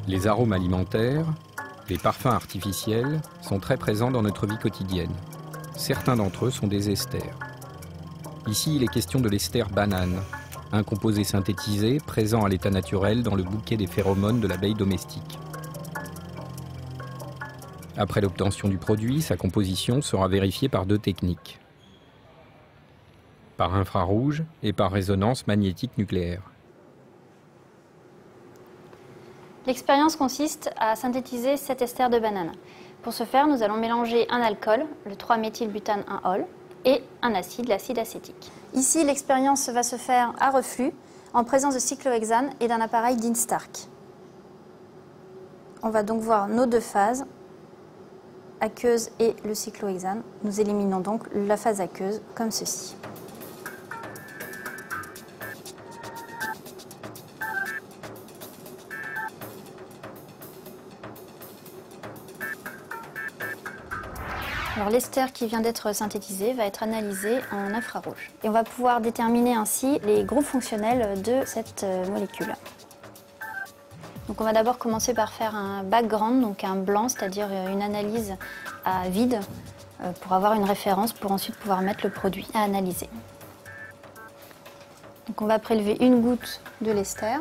Les arômes alimentaires, les parfums artificiels sont très présents dans notre vie quotidienne. Certains d'entre eux sont des esters. Ici, il est question de l'ester banane, un composé synthétisé présent à l'état naturel dans le bouquet des phéromones de l'abeille domestique. Après l'obtention du produit, sa composition sera vérifiée par deux techniques. Par infrarouge et par résonance magnétique nucléaire. L'expérience consiste à synthétiser cet ester de banane. Pour ce faire, nous allons mélanger un alcool, le 3-méthylbutane-1-ol, et un acide, l'acide acétique. Ici, l'expérience va se faire à reflux, en présence de cyclohexane et d'un appareil d'Instark. On va donc voir nos deux phases, aqueuse et le cyclohexane. Nous éliminons donc la phase aqueuse, comme ceci. Alors l'ester qui vient d'être synthétisé va être analysé en infrarouge. Et on va pouvoir déterminer ainsi les groupes fonctionnels de cette molécule. Donc on va d'abord commencer par faire un background, donc un blanc, c'est-à-dire une analyse à vide pour avoir une référence pour ensuite pouvoir mettre le produit à analyser. Donc on va prélever une goutte de l'ester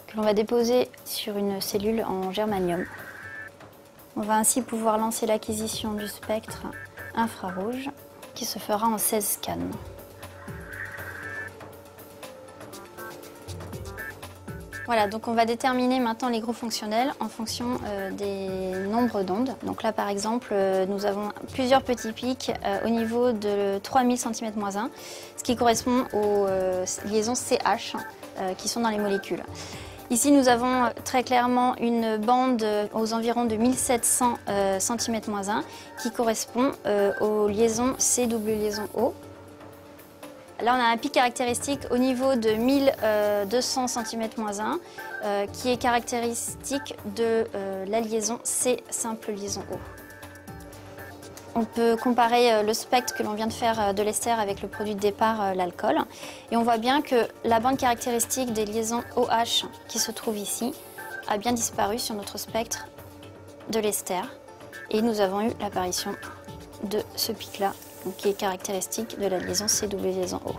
que l'on va déposer sur une cellule en germanium. On va ainsi pouvoir lancer l'acquisition du spectre infrarouge qui se fera en 16 scans. Voilà, donc on va déterminer maintenant les groupes fonctionnels en fonction des nombres d'ondes. Donc là par exemple, nous avons plusieurs petits pics au niveau de 3000 cm-1, ce qui correspond aux liaisons CH qui sont dans les molécules. Ici, nous avons très clairement une bande aux environs de 1700 cm-1 qui correspond aux liaisons C double liaison O. Là, on a un pic caractéristique au niveau de 1200 cm-1 qui est caractéristique de la liaison C simple liaison O. On peut comparer le spectre que l'on vient de faire de l'ester avec le produit de départ, l'alcool. Et on voit bien que la bande caractéristique des liaisons OH qui se trouve ici a bien disparu sur notre spectre de l'ester. Et nous avons eu l'apparition de ce pic-là, qui est caractéristique de la liaison C double liaison O.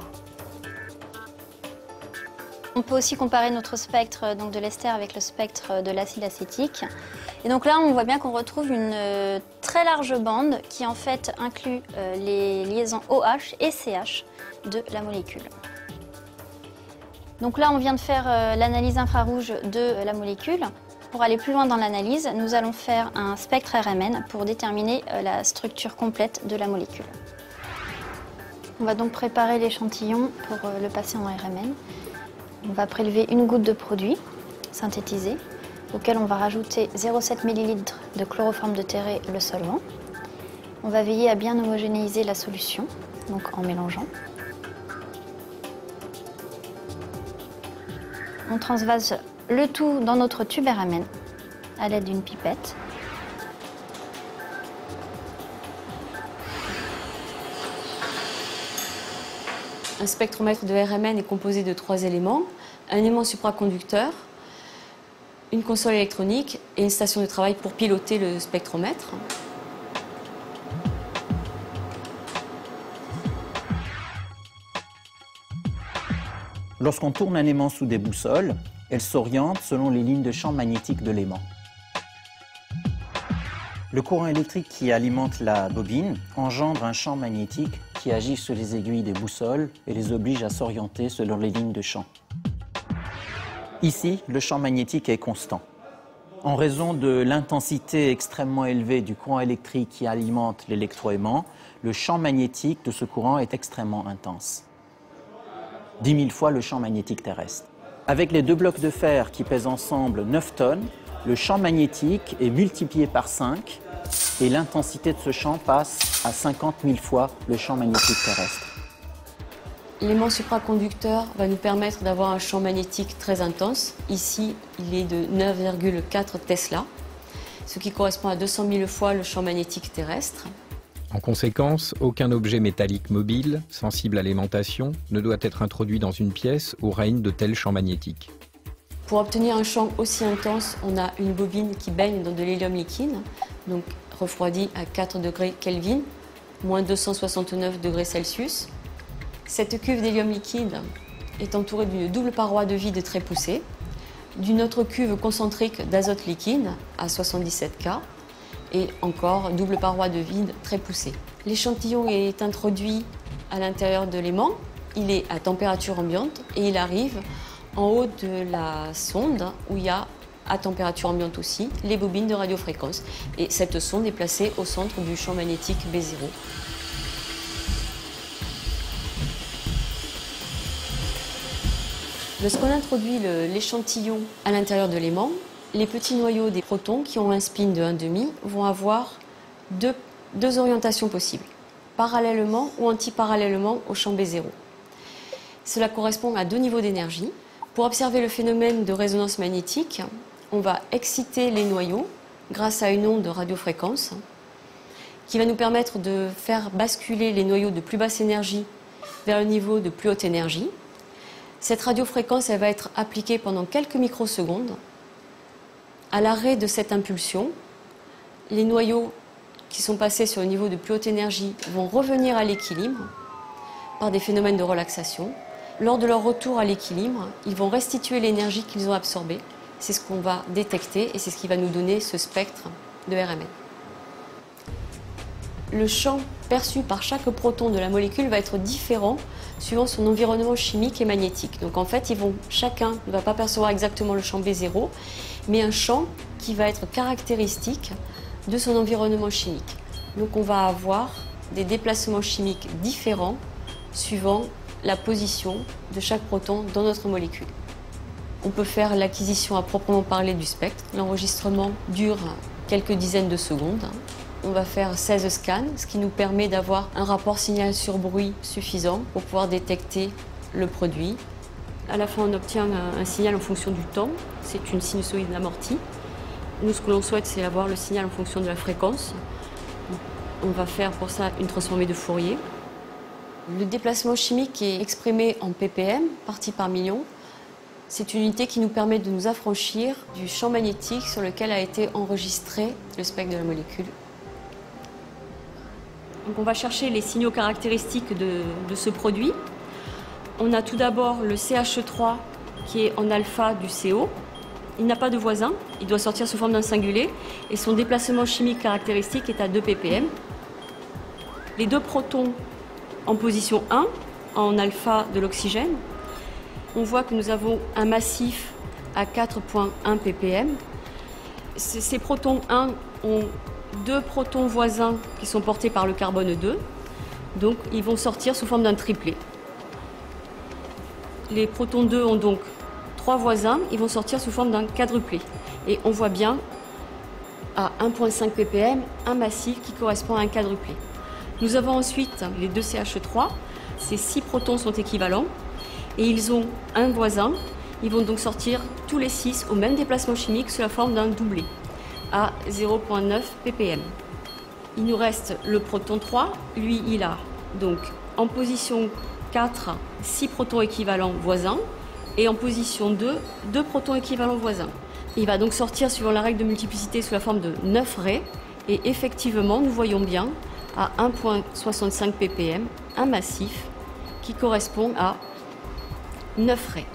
On peut aussi comparer notre spectre de l'ester avec le spectre de l'acide acétique. Et donc là, on voit bien qu'on retrouve une très large bande qui en fait inclut les liaisons OH et CH de la molécule. Donc là, on vient de faire l'analyse infrarouge de la molécule. Pour aller plus loin dans l'analyse, nous allons faire un spectre RMN pour déterminer la structure complète de la molécule. On va donc préparer l'échantillon pour le passer en RMN. On va prélever une goutte de produit synthétisé, auquel on va rajouter 0,7 ml de chloroforme de terré, le solvant. On va veiller à bien homogénéiser la solution, donc en mélangeant. On transvase le tout dans notre tube RMN à l'aide d'une pipette. Un spectromètre de RMN est composé de 3 éléments, un aimant supraconducteur, une console électronique et une station de travail pour piloter le spectromètre. Lorsqu'on tourne un aimant sous des boussoles, elle s'oriente selon les lignes de champ magnétique de l'aimant. Le courant électrique qui alimente la bobine engendre un champ magnétique qui agit sur les aiguilles des boussoles et les oblige à s'orienter selon les lignes de champ. Ici, le champ magnétique est constant. En raison de l'intensité extrêmement élevée du courant électrique qui alimente l'électroaimant, le champ magnétique de ce courant est extrêmement intense. 10 000 fois le champ magnétique terrestre. Avec les deux blocs de fer qui pèsent ensemble 9 tonnes, le champ magnétique est multiplié par 5 et l'intensité de ce champ passe à 50 000 fois le champ magnétique terrestre. L'aimant supraconducteur va nous permettre d'avoir un champ magnétique très intense. Ici, il est de 9,4 Tesla, ce qui correspond à 200 000 fois le champ magnétique terrestre. En conséquence, aucun objet métallique mobile, sensible à l'aimantation, ne doit être introduit dans une pièce où règne de tels champs magnétiques. Pour obtenir un champ aussi intense, on a une bobine qui baigne dans de l'hélium liquide, donc refroidi à 4 degrés Kelvin, moins 269 degrés Celsius. Cette cuve d'hélium liquide est entourée d'une double paroi de vide très poussée, d'une autre cuve concentrique d'azote liquide à 77 K et encore double paroi de vide très poussée. L'échantillon est introduit à l'intérieur de l'aimant, il est à température ambiante et il arrive en haut de la sonde où il y a à température ambiante aussi les bobines de radiofréquence. Et cette sonde est placée au centre du champ magnétique B0. Lorsqu'on introduit l'échantillon à l'intérieur de l'aimant, les petits noyaux des protons qui ont un spin de 1,5 vont avoir deux orientations possibles, parallèlement ou antiparallèlement au champ B0. Cela correspond à 2 niveaux d'énergie. Pour observer le phénomène de résonance magnétique, on va exciter les noyaux grâce à une onde de radiofréquence qui va nous permettre de faire basculer les noyaux de plus basse énergie vers le niveau de plus haute énergie. Cette radiofréquence, elle va être appliquée pendant quelques microsecondes. À l'arrêt de cette impulsion, les noyaux qui sont passés sur le niveau de plus haute énergie vont revenir à l'équilibre par des phénomènes de relaxation. Lors de leur retour à l'équilibre, ils vont restituer l'énergie qu'ils ont absorbée. C'est ce qu'on va détecter et c'est ce qui va nous donner ce spectre de RMN. Le champ perçu par chaque proton de la molécule va être différent suivant son environnement chimique et magnétique. Donc en fait, chacun ne va pas percevoir exactement le champ B0, mais un champ qui va être caractéristique de son environnement chimique. Donc on va avoir des déplacements chimiques différents suivant la position de chaque proton dans notre molécule. On peut faire l'acquisition à proprement parler du spectre. L'enregistrement dure quelques dizaines de secondes. On va faire 16 scans, ce qui nous permet d'avoir un rapport signal sur bruit suffisant pour pouvoir détecter le produit. À la fin, on obtient un signal en fonction du temps. C'est une sinusoïde amortie. Nous, ce que l'on souhaite, c'est avoir le signal en fonction de la fréquence. On va faire pour ça une transformée de Fourier. Le déplacement chimique est exprimé en ppm, partie par million. C'est une unité qui nous permet de nous affranchir du champ magnétique sur lequel a été enregistré le spectre de la molécule. Donc on va chercher les signaux caractéristiques de ce produit. On a tout d'abord le CH3 qui est en alpha du CO. Il n'a pas de voisin, il doit sortir sous forme d'un singulier et son déplacement chimique caractéristique est à 2 ppm. Les 2 protons en position 1, en alpha de l'oxygène, on voit que nous avons un massif à 4,1 ppm. Ces protons 1 ont 2 protons voisins qui sont portés par le carbone 2, donc ils vont sortir sous forme d'un triplet. Les protons 2 ont donc 3 voisins, ils vont sortir sous forme d'un quadruplé. Et on voit bien à 1,5 ppm un massif qui correspond à un quadruplé. Nous avons ensuite les 2 CH3, ces 6 protons sont équivalents et ils ont un voisin. Ils vont donc sortir tous les 6 au même déplacement chimique sous la forme d'un doublet à 0,9 ppm. Il nous reste le proton 3, lui il a donc en position 4, 6 protons équivalents voisins et en position 2, 2 protons équivalents voisins. Il va donc sortir suivant la règle de multiplicité sous la forme de 9 raies et effectivement nous voyons bien à 1,65 ppm un massif qui correspond à 9 raies.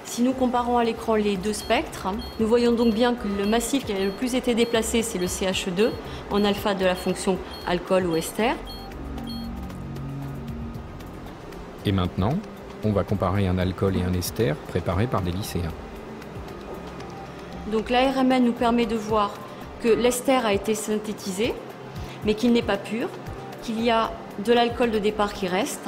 Si nous comparons à l'écran les 2 spectres, nous voyons donc bien que le massif qui a le plus été déplacé, c'est le CH2 en alpha de la fonction alcool ou ester. Et maintenant, on va comparer un alcool et un ester préparés par des lycéens. Donc la RMN nous permet de voir que l'ester a été synthétisé, mais qu'il n'est pas pur, qu'il y a de l'alcool de départ qui reste.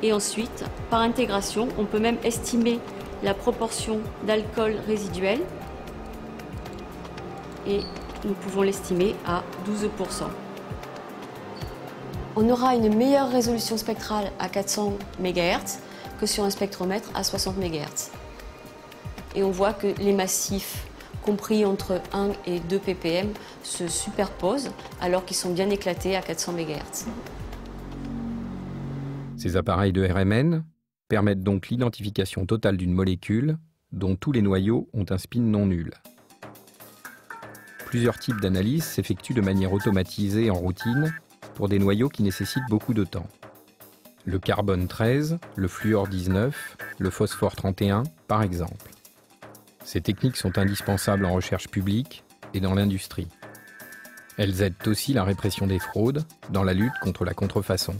Et ensuite, par intégration, on peut même estimer la proportion d'alcool résiduel. Et nous pouvons l'estimer à 12%. On aura une meilleure résolution spectrale à 400 MHz que sur un spectromètre à 60 MHz. Et on voit que les massifs compris entre 1 et 2 ppm se superposent alors qu'ils sont bien éclatés à 400 MHz. Ces appareils de RMN, permettent donc l'identification totale d'une molécule dont tous les noyaux ont un spin non nul. Plusieurs types d'analyses s'effectuent de manière automatisée en routine pour des noyaux qui nécessitent beaucoup de temps. Le carbone 13, le fluor 19, le phosphore 31, par exemple. Ces techniques sont indispensables en recherche publique et dans l'industrie. Elles aident aussi la répression des fraudes dans la lutte contre la contrefaçon.